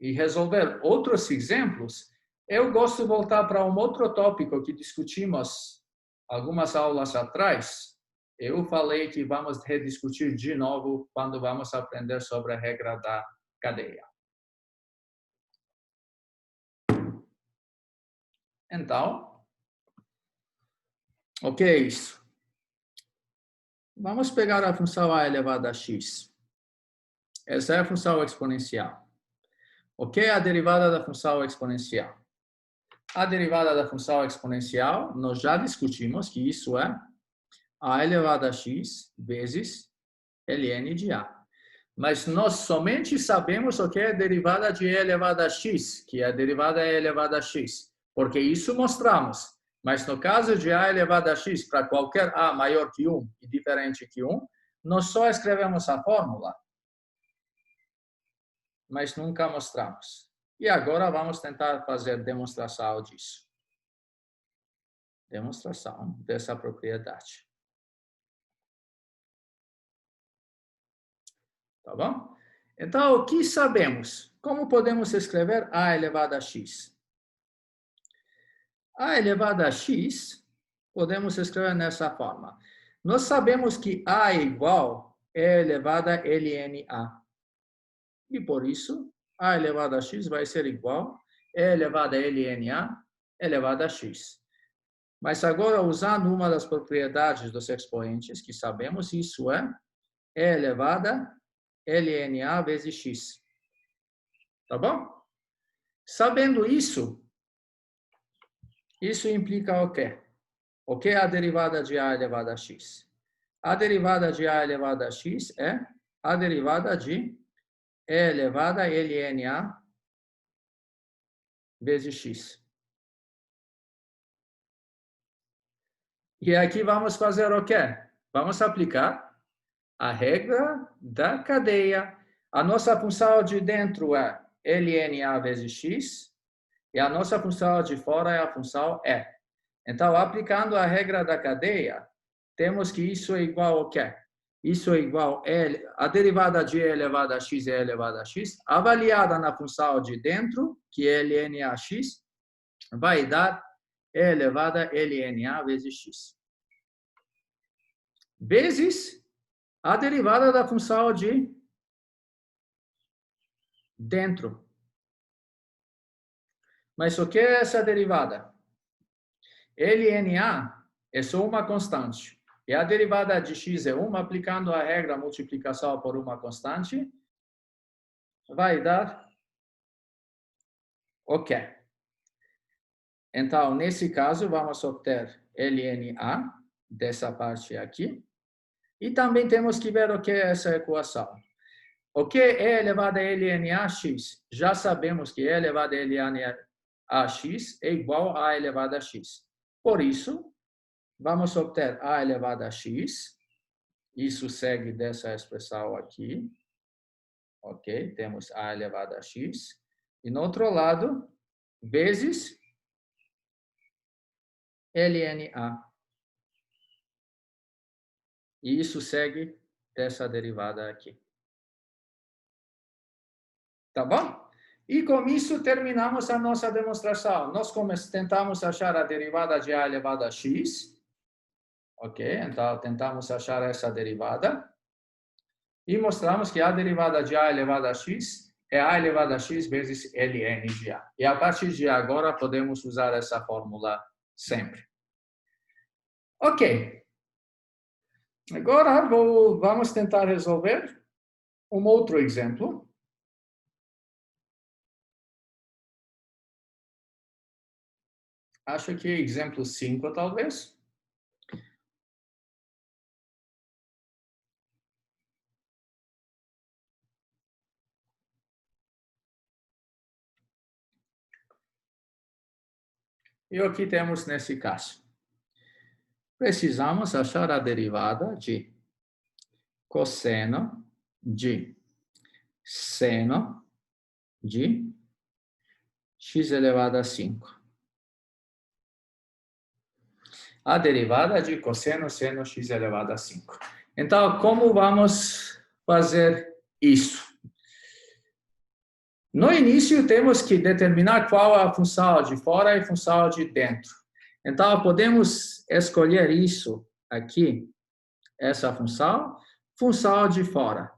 e resolver outros exemplos, eu gosto de voltar para um outro tópico que discutimos algumas aulas atrás. Eu falei que vamos rediscutir de novo quando vamos aprender sobre a regra da cadeia. Então, o que é isso? Vamos pegar a função a elevado a x. Essa é a função exponencial. O que é a derivada da função exponencial? A derivada da função exponencial, nós já discutimos que isso é a elevado a x vezes ln de a. Mas nós somente sabemos o que é a derivada de e elevado a x, que é a derivada e elevado a x, porque isso mostramos. Mas no caso de a elevado a x, para qualquer a maior que 1 e diferente que 1, nós só escrevemos a fórmula, mas nunca mostramos. E agora vamos tentar fazer demonstração disso. Demonstração dessa propriedade. Tá bom? Então, o que sabemos? Como podemos escrever a elevado a x? A elevado a x, podemos escrever nessa forma. Nós sabemos que a é igual a elevado a ln a. E, por isso, a elevado a x vai ser igual a elevado a ln a elevado a x. Mas agora, usando uma das propriedades dos expoentes que sabemos, isso é e elevado a ln a vezes x. Tá bom? Sabendo isso, isso implica o quê? O que é a derivada de a elevado a x? A derivada de a elevado a x é a derivada de e elevado a ln a vezes x. E aqui vamos fazer o quê? Vamos aplicar a regra da cadeia. A nossa função de dentro é ln a vezes x e a nossa função de fora é a função e. Então, aplicando a regra da cadeia, temos que isso é igual ao quê? Isso é igual a derivada de e elevado a x é elevado a x, avaliada na função de dentro, que é ln a x, vai dar e elevado a ln a vezes x. Vezes a derivada da função de dentro. Mas o que é essa derivada? ln a é só uma constante. E a derivada de x é 1, aplicando a regra multiplicação por uma constante, vai dar o quê? Então, nesse caso, vamos obter ln a dessa parte aqui. E também temos que ver o que é essa equação. O que é elevado a ln ax? Já sabemos que e elevado a ln ax é igual a elevado a x. Por isso, vamos obter a elevado a x. Isso segue dessa expressão aqui. Ok? Temos a elevado a x. E no outro lado, vezes ln a. E isso segue dessa derivada aqui. Tá bom? E com isso terminamos a nossa demonstração. Nós tentamos achar a derivada de a elevado a x. Ok? Então, tentamos achar essa derivada. E mostramos que a derivada de a elevado a x é a elevado a x vezes ln de a. E a partir de agora, podemos usar essa fórmula sempre. Ok. Agora, vamos tentar resolver um outro exemplo. Acho que é exemplo 5, talvez. E o que temos nesse caso? Precisamos achar a derivada de cosseno de seno de x elevado a 5. A derivada de cosseno seno x elevado a 5. Então, como vamos fazer isso? No início, temos que determinar qual é a função de fora e a função de dentro. Então, podemos escolher isso aqui, essa função de fora.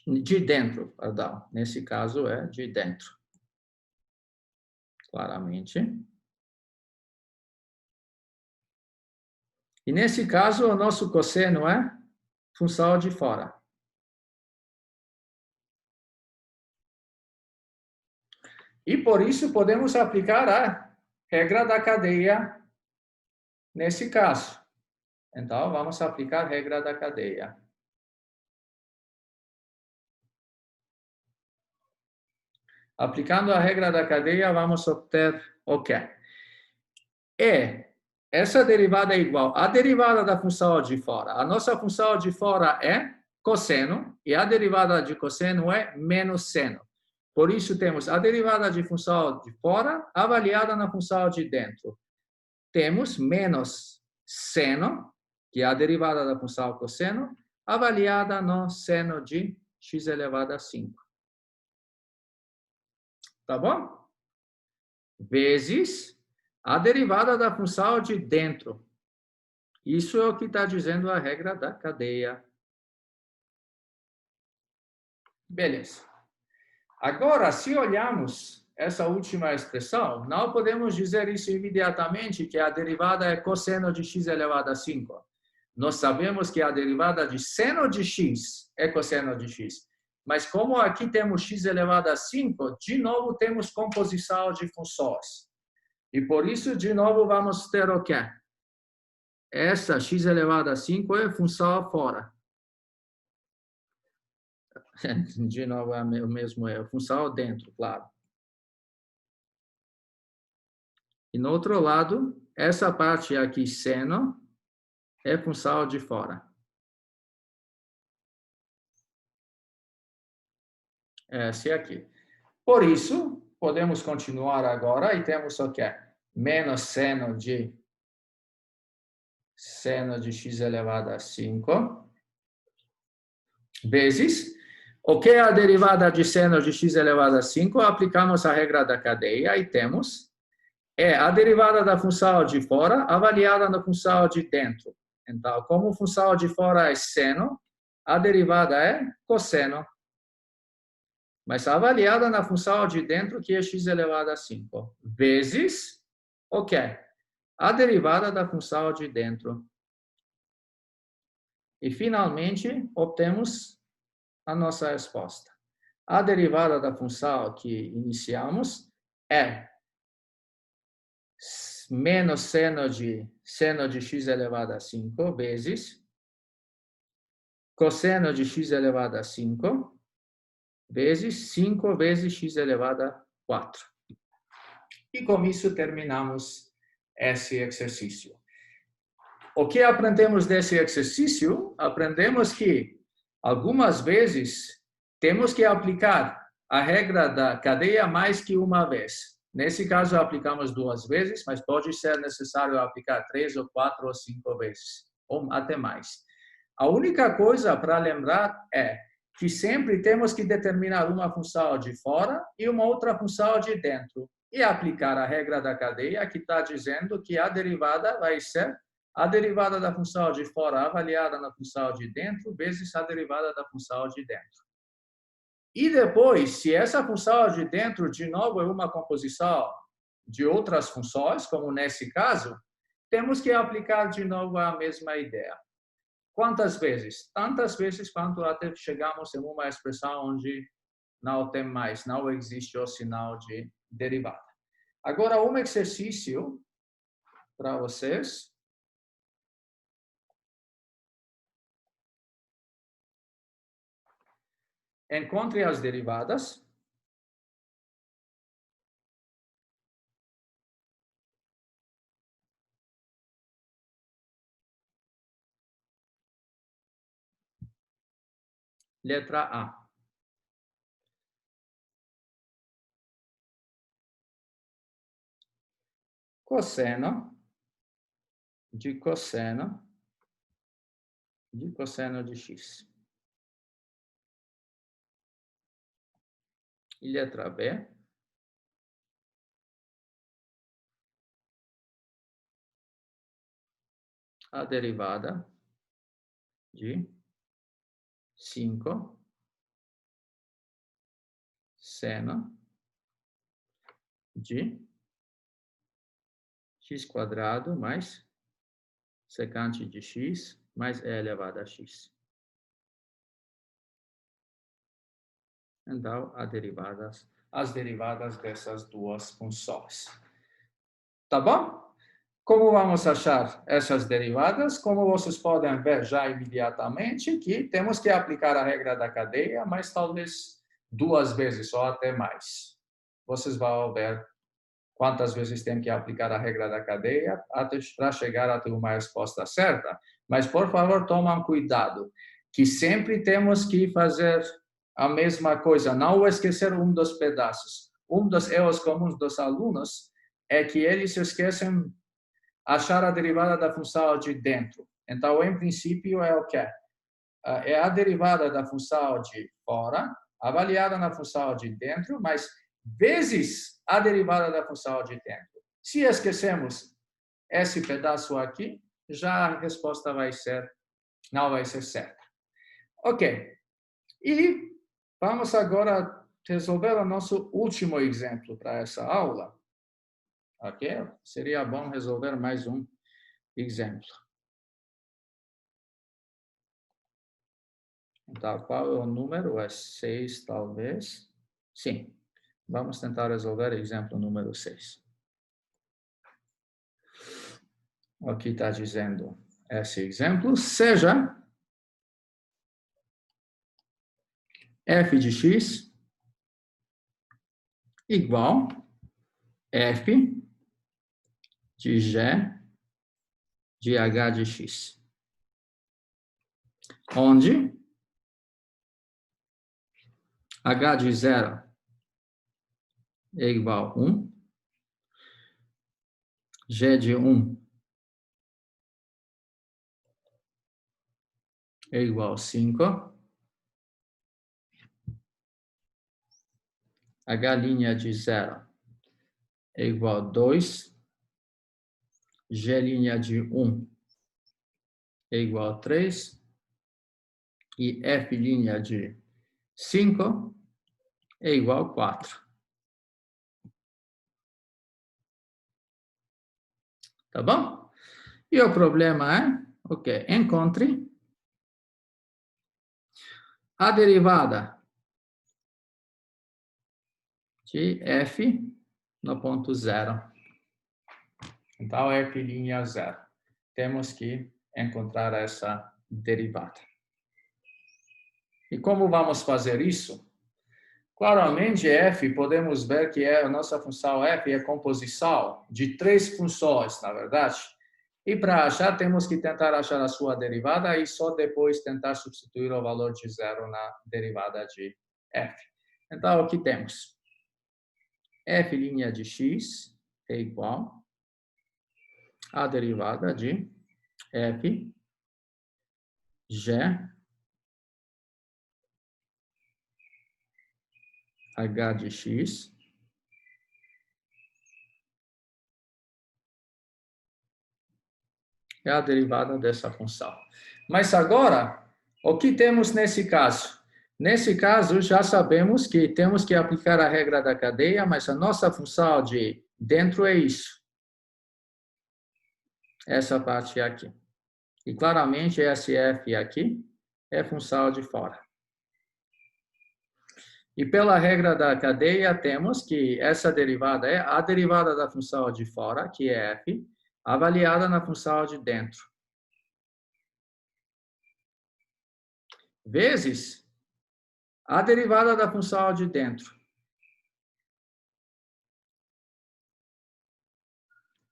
De dentro, perdão. Nesse caso, é de dentro. Claramente. E nesse caso, o nosso cosseno é função de fora. E por isso podemos aplicar a regra da cadeia nesse caso. Então, vamos aplicar a regra da cadeia. Aplicando a regra da cadeia, vamos obter o quê? Essa derivada é igual à derivada da função de fora. A nossa função de fora é cosseno, e a derivada de cosseno é menos seno. Por isso, temos a derivada de função de fora avaliada na função de dentro. Temos menos seno, que é a derivada da função cosseno, avaliada no seno de x elevado a 5. Tá bom? Vezes a derivada da função de dentro. Isso é o que está dizendo a regra da cadeia. Beleza. Agora, se olharmos essa última expressão, não podemos dizer isso imediatamente, que a derivada é cosseno de x elevado a 5. Nós sabemos que a derivada de seno de x é cosseno de x. Mas como aqui temos x elevado a 5, de novo temos composição de funções. E por isso, de novo, vamos ter o quê? Essa x elevado a 5 é função fora. De novo, é o mesmo erro. Função dentro, claro. E no outro lado, essa parte aqui, seno, é função de fora. Esse aqui. Por isso, podemos continuar agora e temos o quê? Menos seno de x elevado a 5 vezes o que é a derivada de seno de x elevado a 5? Aplicamos a regra da cadeia e temos a derivada da função de fora avaliada na função de dentro. Então, como a função de fora é seno, a derivada é cosseno. Mas avaliada na função de dentro, que é x elevado a 5. Vezes o quê? A derivada da função de dentro. E, finalmente, obtemos a nossa resposta. A derivada da função que iniciamos é menos seno de x elevado a 5 vezes cosseno de x elevado a 5 vezes 5 vezes x elevado a 4. E com isso terminamos esse exercício. O que aprendemos desse exercício? Aprendemos que algumas vezes temos que aplicar a regra da cadeia mais que uma vez. Nesse caso, aplicamos 2 vezes, mas pode ser necessário aplicar 3 ou 4 ou 5 vezes, ou até mais. A única coisa para lembrar é que sempre temos que determinar uma função de fora e uma outra função de dentro. E aplicar a regra da cadeia, que está dizendo que a derivada vai ser a derivada da função de fora avaliada na função de dentro vezes a derivada da função de dentro. E depois, se essa função de dentro, de novo, é uma composição de outras funções, como nesse caso, temos que aplicar de novo a mesma ideia. Quantas vezes? Tantas vezes quanto até chegamos em uma expressão onde não tem mais, não existe o sinal de derivada. Agora, um exercício para vocês. Encontre as derivadas. Letra A. Cosseno de cosseno de x. E letra B. A derivada de 5 seno de x quadrado mais secante de x mais e elevado a x. Então, as derivadas dessas duas funções. Tá bom? Como vamos achar essas derivadas? Como vocês podem ver já imediatamente, que temos que aplicar a regra da cadeia, mas talvez 2 vezes ou até mais. Vocês vão ver quantas vezes tem que aplicar a regra da cadeia para chegar até uma resposta certa. Mas, por favor, tomem cuidado, que sempre temos que fazer a mesma coisa, não esquecer um dos pedaços. Um dos erros comuns dos alunos é que eles esquecem achar a derivada da função de dentro. Então, em princípio, é o quê? É a derivada da função de fora, avaliada na função de dentro, mas vezes a derivada da função de dentro. Se esquecemos esse pedaço aqui, já a resposta não vai ser certa. Ok. E vamos agora resolver o nosso último exemplo para essa aula. Ok? Seria bom resolver mais um exemplo. Então, qual é o número? É 6, talvez. Sim. Vamos tentar resolver o exemplo número 6. O que está dizendo esse exemplo? Seja f de x igual f de g de h de x. Onde h de 0 é igual a 1, g de 1 é igual a 5, h' de 0 é igual a 2, g' de 1 é igual a 3, e f' de 5 é igual a 4. Tá bom? E o problema é, ok, encontre a derivada de f no ponto 0. Então, f'0. Temos que encontrar essa derivada. E como vamos fazer isso? Claramente, f, podemos ver que a nossa função f é composição de 3 funções, na verdade. E para achar, temos que tentar achar a sua derivada e só depois tentar substituir o valor de 0 na derivada de f. Então, o que temos? F' de x é igual à derivada de f g h de x é a derivada dessa função. Mas agora, o que temos nesse caso? Nesse caso, já sabemos que temos que aplicar a regra da cadeia, mas a nossa função de dentro é isso. Essa parte aqui. E claramente, esse f aqui é função de fora. E pela regra da cadeia, temos que essa derivada é a derivada da função de fora, que é f, avaliada na função de dentro. Vezes a derivada da função de dentro.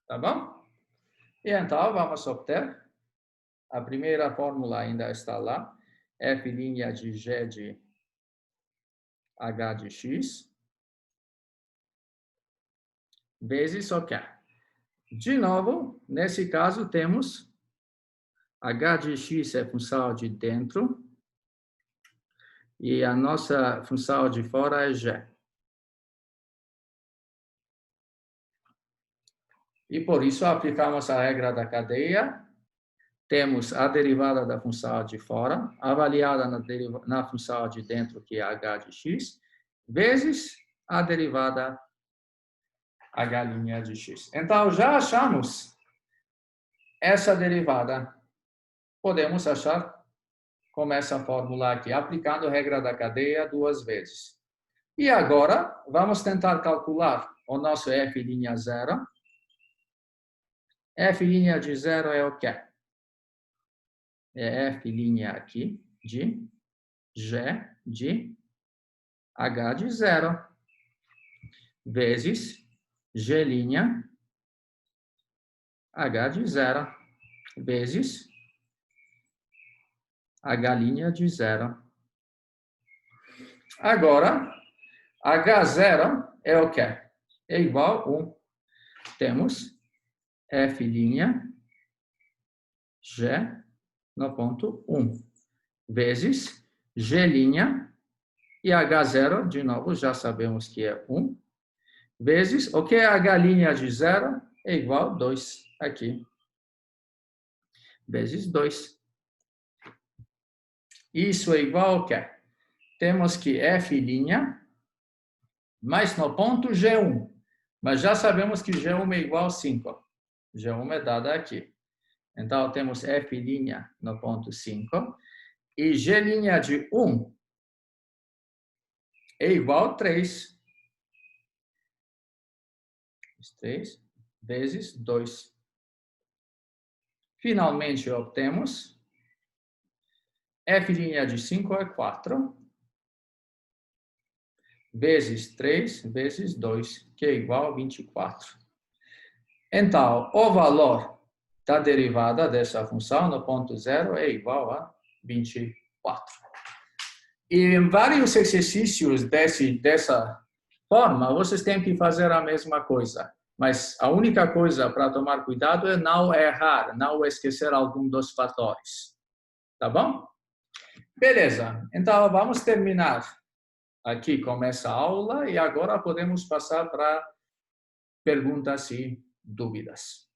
Tá bom? E então, vamos obter. A primeira fórmula ainda está lá. F' de g de h de x. Vezes o quê? De novo, nesse caso, temos h de x é função de dentro. E a nossa função de fora é g. E por isso aplicamos a regra da cadeia. Temos a derivada da função de fora, avaliada na função de dentro, que é h de x, vezes a derivada h' de x. Então, já achamos essa derivada. Podemos achar como essa fórmula aqui, aplicando a regra da cadeia 2 vezes. E agora, vamos tentar calcular o nosso f'0. F' de 0 é o quê? É f' aqui de g de h de 0 vezes g' h de 0 vezes h' de 0. Agora, h0 é o quê? É igual a 1. Temos f' g no ponto 1 vezes g' e h0, de novo, já sabemos que é 1, vezes o que é h' de 0 é igual a 2 aqui, vezes 2. Isso é igual ao quê? Temos que f', mais no ponto G1. Mas já sabemos que G1 é igual a 5. G1 é dada aqui. Então, temos f' no ponto 5. E g' de 1 é igual a 3. 3 vezes 2. Finalmente, obtemos f' de 5 é 4. Vezes 3 vezes 2, que é igual a 24. Então, o valor da derivada dessa função no ponto 0 é igual a 24. E em vários exercícios dessa forma, vocês têm que fazer a mesma coisa. Mas a única coisa para tomar cuidado é não errar, não esquecer algum dos fatores. Tá bom? Beleza. Então, vamos terminar aqui com essa aula e agora podemos passar para perguntas e dúvidas.